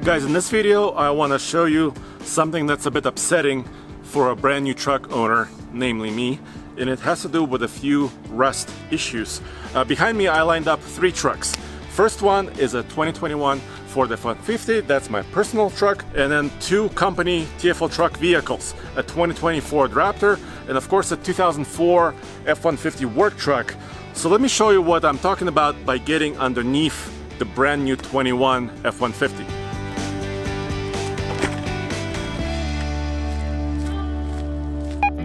Guys, in this video I want to show you something that's a bit upsetting for a brand new truck owner, namely me, and it has to do with a few rust issues. Behind me I lined up 3 trucks. First one is a 2021 Ford F-150, that's my personal truck, and then 2 company TFL truck vehicles, a 2020 Ford Raptor, and of course a 2004 F-150 work truck. So let me show you what I'm talking about by getting underneath the brand new 21 F-150.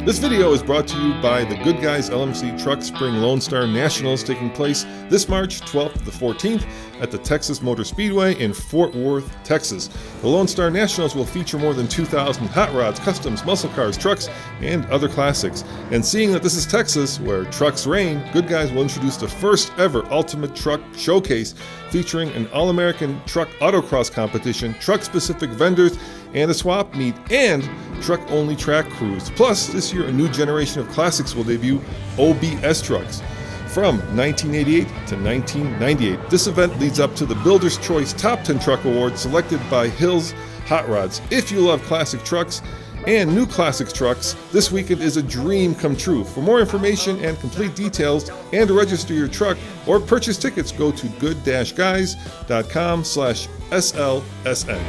This video is brought to you by the Good Guys LMC Truck Spring Lone Star Nationals taking place this March 12th to the 14th at the Texas Motor Speedway in Fort Worth, Texas. The Lone Star Nationals will feature more than 2,000 hot rods, customs, muscle cars, trucks, and other classics. And seeing that this is Texas, where trucks reign, Good Guys will introduce the first ever Ultimate Truck Showcase featuring an All-American Truck Autocross competition, truck-specific vendors, and a swap meet, and truck-only track crews. Plus, this year a new generation of classics will debut, OBS trucks. From 1988 to 1998, this event leads up to the Builder's Choice Top 10 Truck Award selected by Hills Hot Rods. If you love classic trucks and new classics trucks, this weekend is a dream come true. For more information and complete details and to register your truck or purchase tickets, go to good-guys.com/SLSN.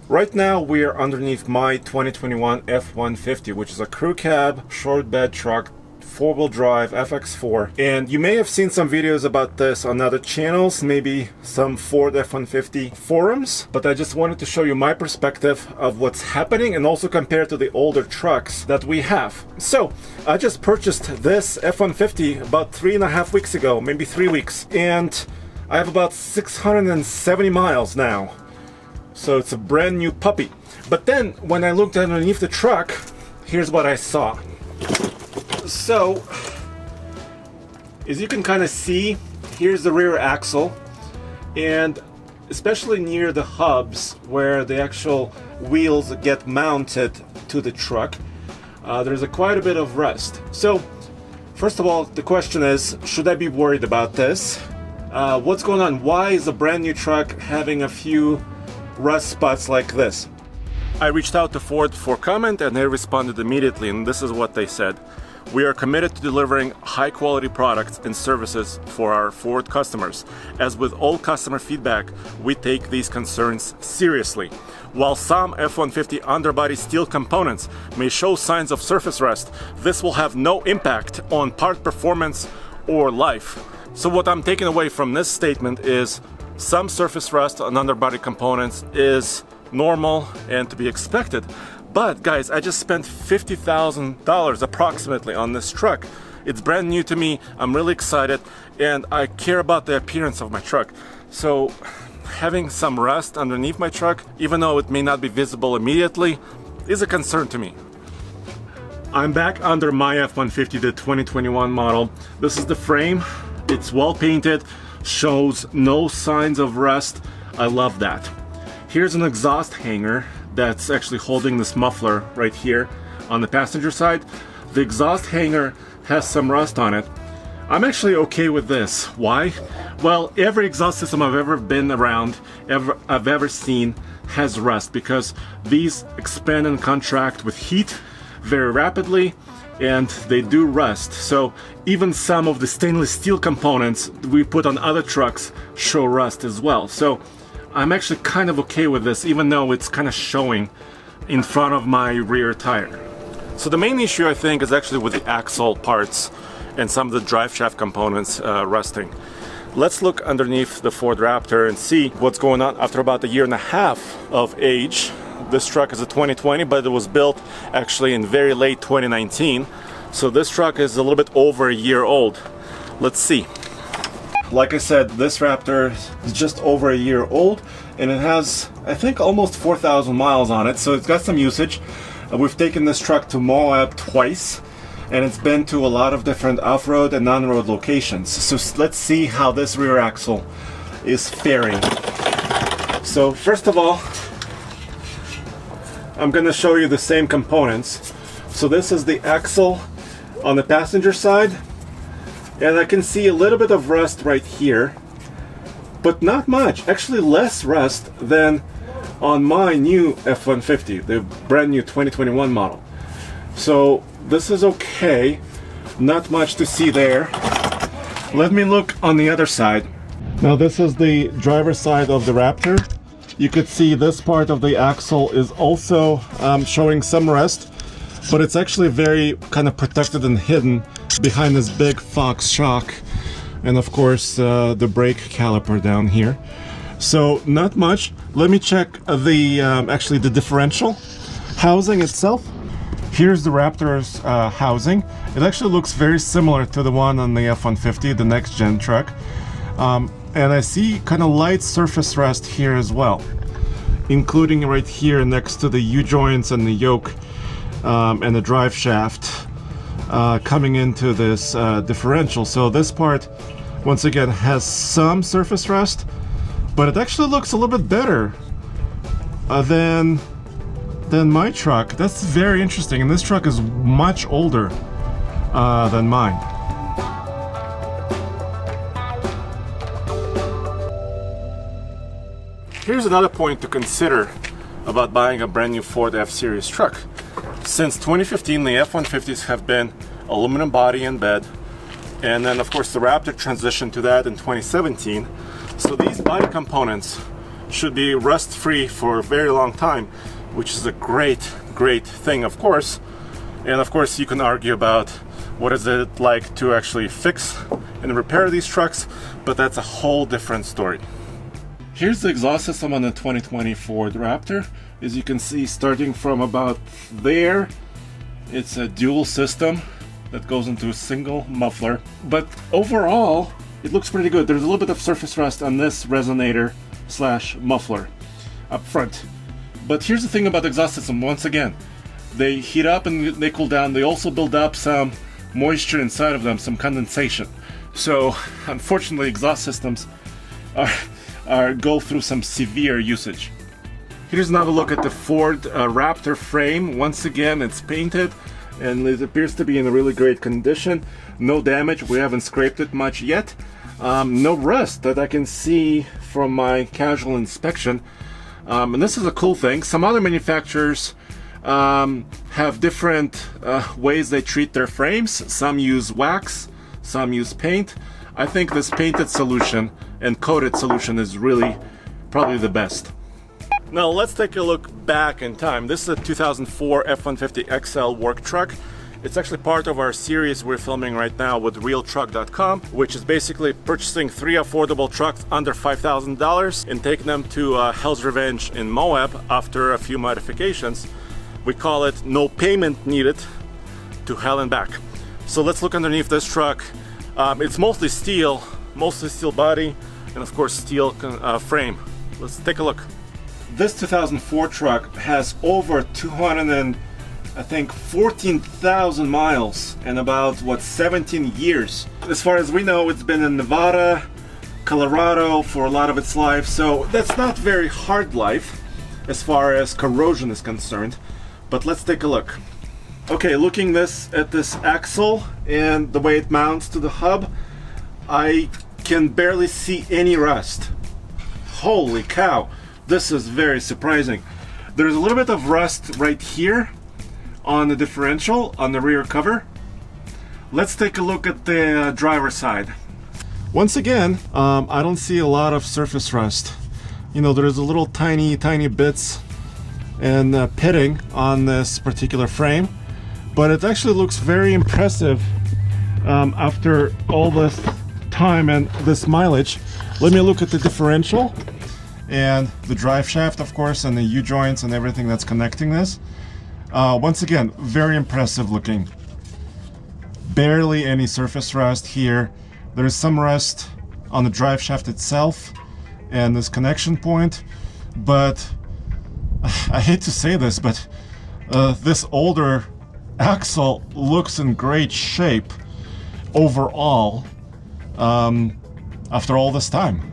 Right now we are underneath my 2021 F-150, which is a crew cab, short bed truck, 4-wheel drive, FX4. And you may have seen some videos about this on other channels, maybe some Ford F-150 forums, but I just wanted to show you my perspective of what's happening and also compare to the older trucks that we have. So I just purchased this F-150 about 3.5 weeks ago, maybe 3 weeks, and I have about 670 miles now. So it's a brand new puppy. But then when I looked underneath the truck, here's what I saw. So as you can kind of see, here's the rear axle, and especially near the hubs where the actual wheels get mounted to the truck, there's quite a bit of rust. So first of all, the question is, should I be worried about this? What's going on? Why is a brand new truck having a few rust spots like this? I reached out to Ford for comment and they responded immediately, and this is what they said. We are committed to delivering high quality products and services for our Ford customers. As with all customer feedback, we take these concerns seriously. While some F-150 underbody steel components may show signs of surface rust, this will have no impact on part performance or life. So what I'm taking away from this statement is some surface rust on underbody components is normal and to be expected. But guys, I just spent $50,000 approximately on this truck. It's brand new to me, I'm really excited, and I care about the appearance of my truck. So having some rust underneath my truck, even though it may not be visible immediately, is a concern to me. I'm back under my F-150, the 2021 model. This is the frame. It's well painted, shows no signs of rust. I love that. Here's an exhaust hanger that's actually holding this muffler right here on the passenger side. The exhaust hanger has some rust on it. I'm actually okay with this. Why? Well, every exhaust system I've ever been around, I've ever seen has rust, because these expand and contract with heat very rapidly, and they do rust. So even some of the stainless steel components we put on other trucks show rust as well. So I'm actually kind of okay with this, even though it's kind of showing in front of my rear tire. So the main issue, I think, is actually with the axle parts and some of the drive shaft components rusting. Let's look underneath the Ford Raptor and see what's going on after about 1.5 years of age. This truck is a 2020, but it was built actually in very late 2019. So this truck is a little bit over 1 year old. Let's see. Like I said, this Raptor is just over 1 year old, and it has, I think, almost 4,000 miles on it, so it's got some usage. We've taken this truck to Moab twice, and it's been to a lot of different off-road and on-road locations. So let's see how this rear axle is faring. So first of all, I'm going to show you the same components. So this is the axle on the passenger side, and I can see a little bit of rust right here. but not much. Actually less rust than on my new F-150, the brand new 2021 model. So this is okay. Not much to see there. Let me look on the other side. Now this is the driver's side of the Raptor. You could see this part of the axle is also showing some rust, but it's actually very kind of protected and hidden behind this big Fox shock, and of course the brake caliper down here. So not much. Let me check the actually the differential housing itself. Here's the Raptor's housing. It actually looks very similar to the one on the F-150, the next gen truck. And I see kind of light surface rust here as well, including right here next to the U-joints and the yoke and the drive shaft coming into this differential. So this part, once again, has some surface rust, but it actually looks a little bit better than my truck. That's very interesting, and this truck is much older than mine. Here's another point to consider about buying a brand new Ford F-Series truck. Since 2015, the F-150s have been aluminum body and bed, and then of course the Raptor transitioned to that in 2017. So these body components should be rust-free for a very long time, which is a great thing, of course. And of course you can argue about what is it like to actually fix and repair these trucks, but that's a whole different story. Here's the exhaust system on the 2020 Ford Raptor. As you can see, starting from about there, it's a dual system that goes into a single muffler. But overall, it looks pretty good. There's a little bit of surface rust on this resonator slash muffler up front. But here's the thing about the exhaust system. Once again, they heat up and they cool down. They also build up some moisture inside of them, some condensation. So unfortunately, exhaust systems go through some severe usage. Here's another look at the Ford Raptor frame. Once again, it's painted and it appears to be in a really great condition. No damage, we haven't scraped it much yet. No rust that I can see from my casual inspection. And this is a cool thing. Some other manufacturers have different ways they treat their frames. Some use wax, some use paint. I think this painted solution and coated solution is really probably the best. Now let's take a look back in time. This is a 2004 F-150 XL work truck. It's actually part of our series we're filming right now with realtruck.com, which is basically purchasing 3 affordable trucks under $5,000 and taking them to Hell's Revenge in Moab after a few modifications. We call it no payment needed to hell and back. So let's look underneath this truck. It's mostly steel body, and of course steel frame. Let's take a look. This 2004 truck has over 14,000 miles and about 17 years. As far as we know, it's been in Nevada, Colorado for a lot of its life, so that's not very hard life as far as corrosion is concerned. But let's take a look. Okay, looking at this axle and the way it mounts to the hub, I can barely see any rust. Holy cow, this is very surprising. There's a little bit of rust right here on the differential, on the rear cover. Let's take a look at the driver's side. Once again, I don't see a lot of surface rust. You know, there's a little tiny bits and pitting on this particular frame, but it actually looks very impressive after all this time and this mileage. Let me look at the differential and the drive shaft, of course, and the U-joints and everything that's connecting this. Once again, very impressive looking. Barely any surface rust here. There's some rust on the drive shaft itself and this connection point, but I hate to say this, but this older axle looks in great shape overall after all this time.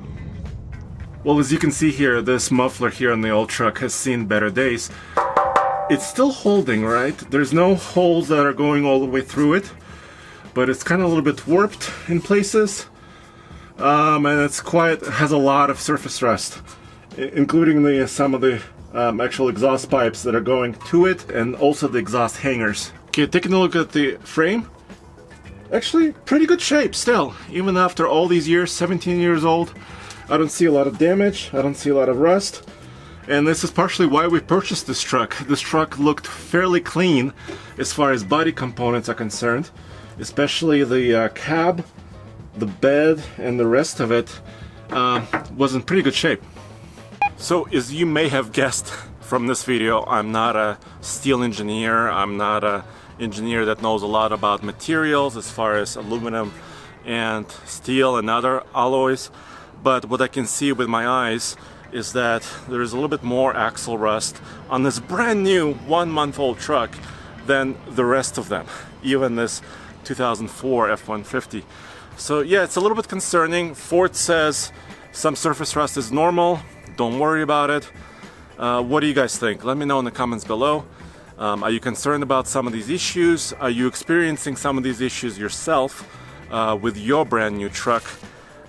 Well, as you can see here, this muffler here on the old truck has seen better days. It's still holding, right? There's no holes that are going all the way through it, but it's kind of a little bit warped in places. and it's has a lot of surface rust, including some of the actual exhaust pipes that are going to it, and also the exhaust hangers. Okay, taking a look at the frame. Actually, pretty good shape still, even after all these years, 17 years old. I don't see a lot of damage, I don't see a lot of rust, and this is partially why we purchased this truck. This truck looked fairly clean as far as body components are concerned, especially the cab, the bed, and the rest of it was in pretty good shape. So, as you may have guessed from this video, I'm not a steel engineer, I'm not a engineer that knows a lot about materials as far as aluminum and steel and other alloys, but what I can see with my eyes is that there is a little bit more axle rust on this brand new 1-month-old truck than the rest of them, even this 2004 F-150. So yeah, it's a little bit concerning. Ford says some surface rust is normal, don't worry about it. What do you guys think? Let me know in the comments below. Are you concerned about some of these issues? Are you experiencing some of these issues yourself with your brand new truck?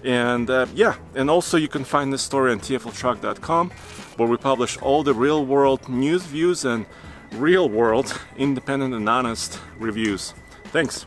And yeah, and also you can find this story on tfltruck.com, where we publish all the real world news, views, and real world independent and honest reviews. Thanks.